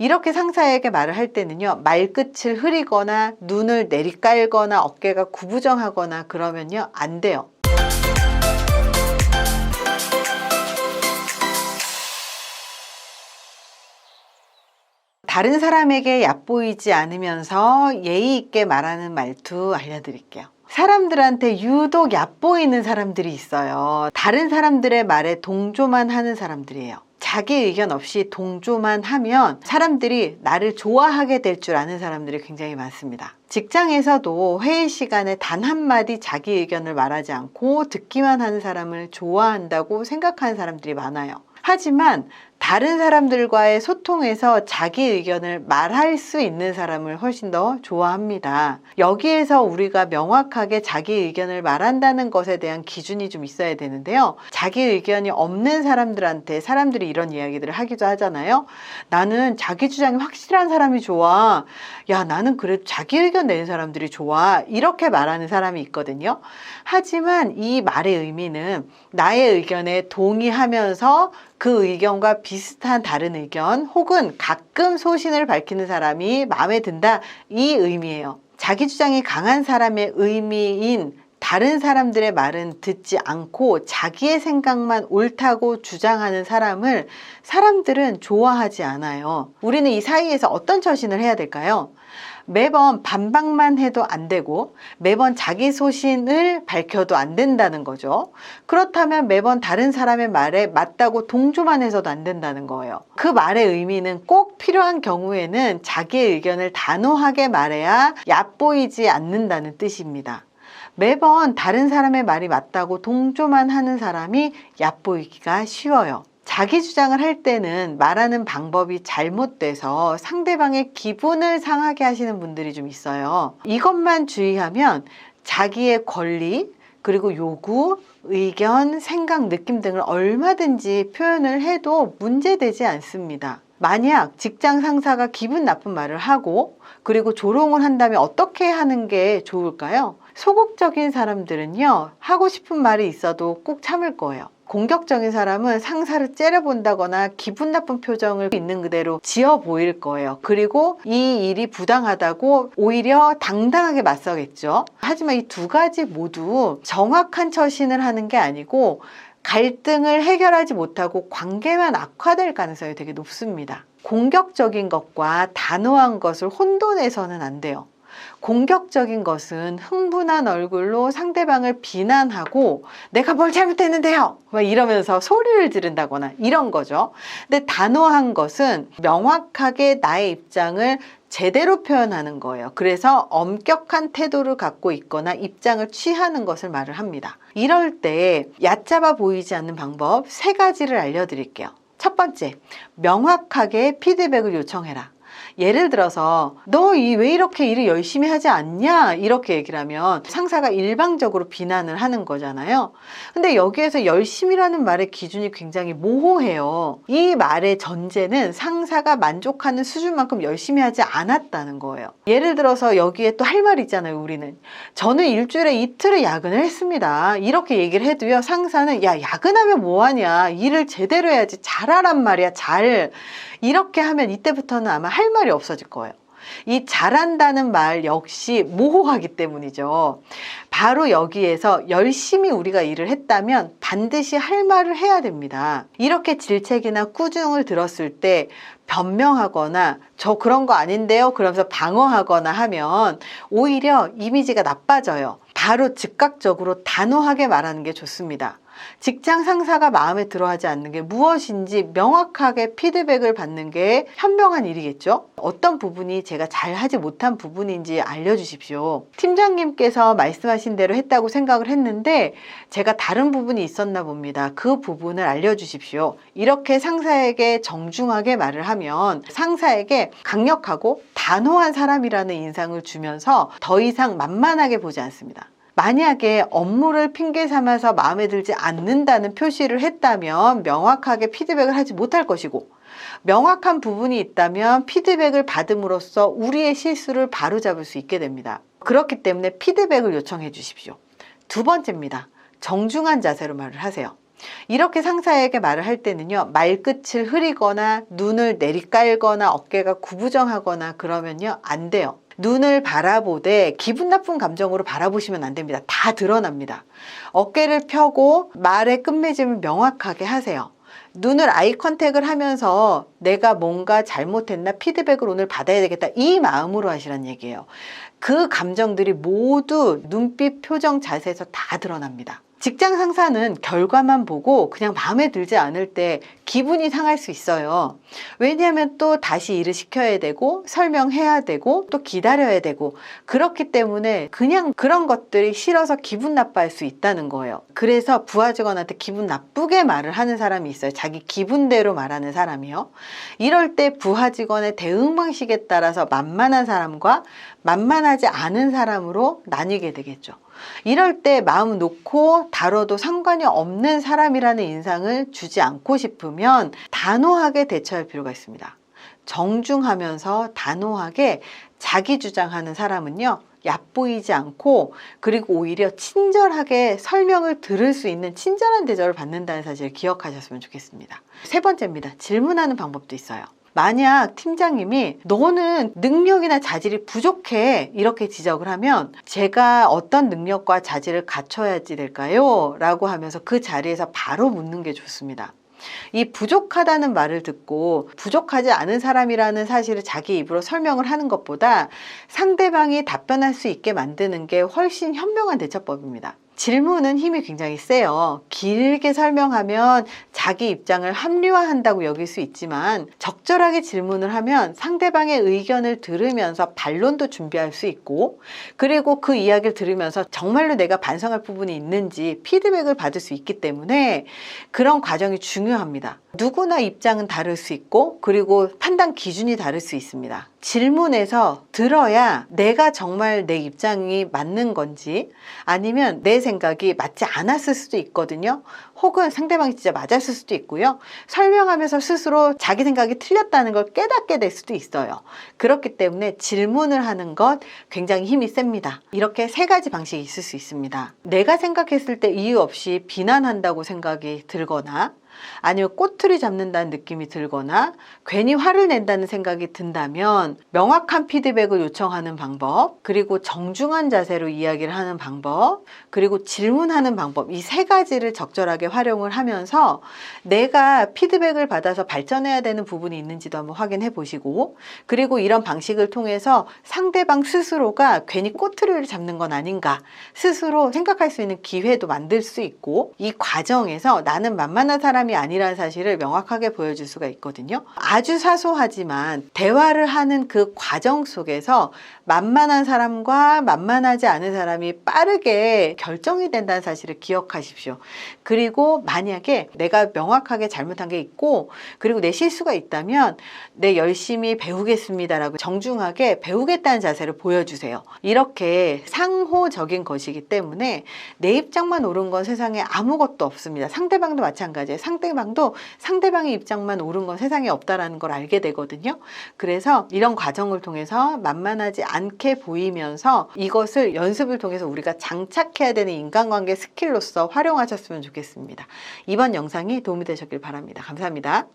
이렇게 상사에게 말을 할 때는요, 말끝을 흐리거나 눈을 내리깔거나 어깨가 구부정하거나 그러면요, 안 돼요. 다른 사람에게 얕보이지 않으면서 예의 있게 말하는 말투 알려드릴게요. 사람들한테 유독 얕보이는 사람들이 있어요. 다른 사람들의 말에 동조만 하는 사람들이에요. 자기 의견 없이 동조만 하면 사람들이 나를 좋아하게 될 줄 아는 사람들이 굉장히 많습니다. 직장에서도 회의 시간에 단 한마디 자기 의견을 말하지 않고 듣기만 하는 사람을 좋아한다고 생각하는 사람들이 많아요. 하지만 다른 사람들과의 소통에서 자기 의견을 말할 수 있는 사람을 훨씬 더 좋아합니다. 여기에서 우리가 명확하게 자기 의견을 말한다는 것에 대한 기준이 좀 있어야 되는데요. 자기 의견이 없는 사람들한테 사람들이 이런 이야기들을 하기도 하잖아요. 나는 자기 주장이 확실한 사람이 좋아. 야, 나는 그래도 자기 의견 내는 사람들이 좋아. 이렇게 말하는 사람이 있거든요. 하지만 이 말의 의미는 나의 의견에 동의하면서 그 의견과 비슷한 다른 의견 혹은 가끔 소신을 밝히는 사람이 마음에 든다, 이 의미예요. 자기 주장이 강한 사람의 의미인 다른 사람들의 말은 듣지 않고 자기의 생각만 옳다고 주장하는 사람을 사람들은 좋아하지 않아요. 우리는 이 사이에서 어떤 처신을 해야 될까요? 매번 반박만 해도 안 되고 매번 자기 소신을 밝혀도 안 된다는 거죠. 그렇다면 매번 다른 사람의 말에 맞다고 동조만 해서도 안 된다는 거예요. 그 말의 의미는 꼭 필요한 경우에는 자기의 의견을 단호하게 말해야 얕보이지 않는다는 뜻입니다. 매번 다른 사람의 말이 맞다고 동조만 하는 사람이 얕보이기가 쉬워요. 자기 주장을 할 때는 말하는 방법이 잘못돼서 상대방의 기분을 상하게 하시는 분들이 좀 있어요. 이것만 주의하면 자기의 권리, 그리고 요구, 의견, 생각, 느낌 등을 얼마든지 표현을 해도 문제되지 않습니다. 만약 직장 상사가 기분 나쁜 말을 하고 그리고 조롱을 한다면 어떻게 하는 게 좋을까요? 소극적인 사람들은요, 하고 싶은 말이 있어도 꼭 참을 거예요. 공격적인 사람은 상사를 째려본다거나 기분 나쁜 표정을 있는 그대로 지어 보일 거예요. 그리고 이 일이 부당하다고 오히려 당당하게 맞서겠죠. 하지만 이 두 가지 모두 정확한 처신을 하는 게 아니고 갈등을 해결하지 못하고 관계만 악화될 가능성이 되게 높습니다. 공격적인 것과 단호한 것을 혼돈해서는 안 돼요. 공격적인 것은 흥분한 얼굴로 상대방을 비난하고 내가 뭘 잘못했는데요? 막 이러면서 소리를 지른다거나 이런 거죠. 근데 단호한 것은 명확하게 나의 입장을 제대로 표현하는 거예요. 그래서 엄격한 태도를 갖고 있거나 입장을 취하는 것을 말을 합니다. 이럴 때 얕잡아 보이지 않는 방법 3가지를 알려드릴게요. 첫 번째, 명확하게 피드백을 요청해라. 예를 들어서 너 왜 이렇게 일을 열심히 하지 않냐 이렇게 얘기를 하면 상사가 일방적으로 비난을 하는 거잖아요. 근데 여기에서 열심히라는 말의 기준이 굉장히 모호해요. 이 말의 전제는 상사가 만족하는 수준만큼 열심히 하지 않았다는 거예요. 예를 들어서 여기에 또 할 말이 있잖아요. 우리는 저는 일주일에 이틀을 야근을 했습니다. 이렇게 얘기를 해도요, 상사는 야, 야근하면 뭐하냐, 일을 제대로 해야지, 잘하란 말이야, 잘. 이렇게 하면 이때부터는 아마 할 말이 없어질 거예요. 이 잘한다는 말 역시 모호하기 때문이죠. 바로 여기에서 열심히 우리가 일을 했다면 반드시 할 말을 해야 됩니다. 이렇게 질책이나 꾸중을 들었을 때 변명하거나 저 그런 거 아닌데요 그러면서 방어하거나 하면 오히려 이미지가 나빠져요. 바로 즉각적으로 단호하게 말하는 게 좋습니다. 직장 상사가 마음에 들어하지 않는 게 무엇인지 명확하게 피드백을 받는 게 현명한 일이겠죠. 어떤 부분이 제가 잘하지 못한 부분인지 알려주십시오. 팀장님께서 말씀하신 대로 했다고 생각을 했는데 제가 다른 부분이 있었나 봅니다. 그 부분을 알려주십시오. 이렇게 상사에게 정중하게 말을 하면 상사에게 강력하고 단호한 사람이라는 인상을 주면서 더 이상 만만하게 보지 않습니다. 만약에 업무를 핑계 삼아서 마음에 들지 않는다는 표시를 했다면 명확하게 피드백을 하지 못할 것이고, 명확한 부분이 있다면 피드백을 받음으로써 우리의 실수를 바로잡을 수 있게 됩니다. 그렇기 때문에 피드백을 요청해 주십시오. 두 번째입니다. 정중한 자세로 말을 하세요. 이렇게 상사에게 말을 할 때는요, 말끝을 흐리거나 눈을 내리깔거나 어깨가 구부정하거나 그러면요, 안 돼요. 눈을 바라보되 기분 나쁜 감정으로 바라보시면 안 됩니다. 다 드러납니다. 어깨를 펴고 말의 끝맺음을 명확하게 하세요. 눈을 아이 컨택을 하면서 내가 뭔가 잘못했나 피드백을 오늘 받아야 되겠다, 이 마음으로 하시란 얘기예요. 그 감정들이 모두 눈빛, 표정, 자세에서 다 드러납니다. 직장 상사는 결과만 보고 그냥 마음에 들지 않을 때 기분이 상할 수 있어요. 왜냐하면 또 다시 일을 시켜야 되고 설명해야 되고 또 기다려야 되고, 그렇기 때문에 그냥 그런 것들이 싫어서 기분 나빠할 수 있다는 거예요. 그래서 부하 직원한테 기분 나쁘게 말을 하는 사람이 있어요. 자기 기분대로 말하는 사람이요. 이럴 때 부하 직원의 대응 방식에 따라서 만만한 사람과 만만하지 않은 사람으로 나뉘게 되겠죠. 이럴 때 마음 놓고 다뤄도 상관이 없는 사람이라는 인상을 주지 않고 싶으면 단호하게 대처할 필요가 있습니다. 정중하면서 단호하게 자기 주장하는 사람은요, 얕보이지 않고, 그리고 오히려 친절하게 설명을 들을 수 있는 친절한 대접을 받는다는 사실을 기억하셨으면 좋겠습니다. 세 번째입니다. 질문하는 방법도 있어요. 만약 팀장님이 너는 능력이나 자질이 부족해 이렇게 지적을 하면 제가 어떤 능력과 자질을 갖춰야지 될까요? 라고 하면서 그 자리에서 바로 묻는 게 좋습니다. 이 부족하다는 말을 듣고 부족하지 않은 사람이라는 사실을 자기 입으로 설명을 하는 것보다 상대방이 답변할 수 있게 만드는 게 훨씬 현명한 대처법입니다. 질문은 힘이 굉장히 세요. 길게 설명하면 자기 입장을 합리화한다고 여길 수 있지만, 적절하게 질문을 하면 상대방의 의견을 들으면서 반론도 준비할 수 있고, 그리고 그 이야기를 들으면서 정말로 내가 반성할 부분이 있는지 피드백을 받을 수 있기 때문에 그런 과정이 중요합니다. 누구나 입장은 다를 수 있고, 그리고 판단 기준이 다를 수 있습니다. 질문에서 들어야 내가 정말 내 입장이 맞는 건지, 아니면 내 생각이 맞지 않았을 수도 있거든요. 혹은 상대방이 진짜 맞았을 수도 있고요. 설명하면서 스스로 자기 생각이 틀렸다는 걸 깨닫게 될 수도 있어요. 그렇기 때문에 질문을 하는 것 굉장히 힘이 셉니다. 이렇게 세 가지 방식이 있을 수 있습니다. 내가 생각했을 때 이유 없이 비난한다고 생각이 들거나, 아니면 꼬투리 잡는다는 느낌이 들거나 괜히 화를 낸다는 생각이 든다면 명확한 피드백을 요청하는 방법, 그리고 정중한 자세로 이야기를 하는 방법, 그리고 질문하는 방법, 이 세 가지를 적절하게 활용을 하면서 내가 피드백을 받아서 발전해야 되는 부분이 있는지도 한번 확인해 보시고, 그리고 이런 방식을 통해서 상대방 스스로가 괜히 꼬투리를 잡는 건 아닌가 스스로 생각할 수 있는 기회도 만들 수 있고, 이 과정에서 나는 만만한 사람이 아니라는 사실을 명확하게 보여줄 수가 있거든요. 아주 사소하지만 대화를 하는 그 과정 속에서 만만한 사람과 만만하지 않은 사람이 빠르게 결정이 된다는 사실을 기억하십시오. 그리고 만약에 내가 명확하게 잘못한 게 있고, 그리고 내 실수가 있다면 내 열심히 배우겠습니다라고 정중하게 배우겠다는 자세를 보여주세요. 이렇게 상호적인 것이기 때문에 내 입장만 옳은 건 세상에 아무것도 없습니다. 상대방도 마찬가지예요. 상대방도 상대방의 입장만 옳은 건 세상에 없다라는 걸 알게 되거든요. 그래서 이런 과정을 통해서 만만하지 않게 보이면서 이것을 연습을 통해서 우리가 장착해야 되는 인간관계 스킬로서 활용하셨으면 좋겠습니다. 이번 영상이 도움이 되셨길 바랍니다. 감사합니다.